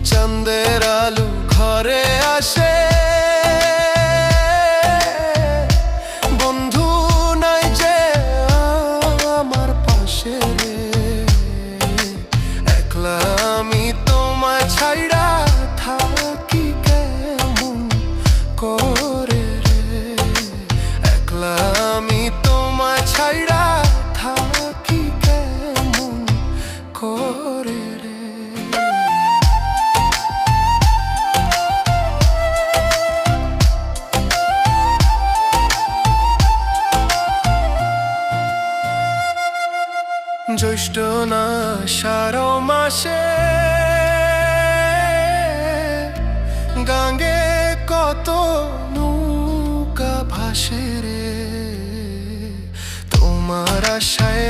চাঁদের আলো ঘরে আসে, বন্ধু নাই যে আমার পাশে রে, একলা আমি তোমায় ছাইড়া থাকি কেমন করে রে, একলা আমি তোমায় ছাইড়া থাকি কেমন করে রে। জ্যৈষ্ঠ না আষাঢ় মাসে গাঙ্গে কত নৌকা ভাসে রে, তোমার আশায়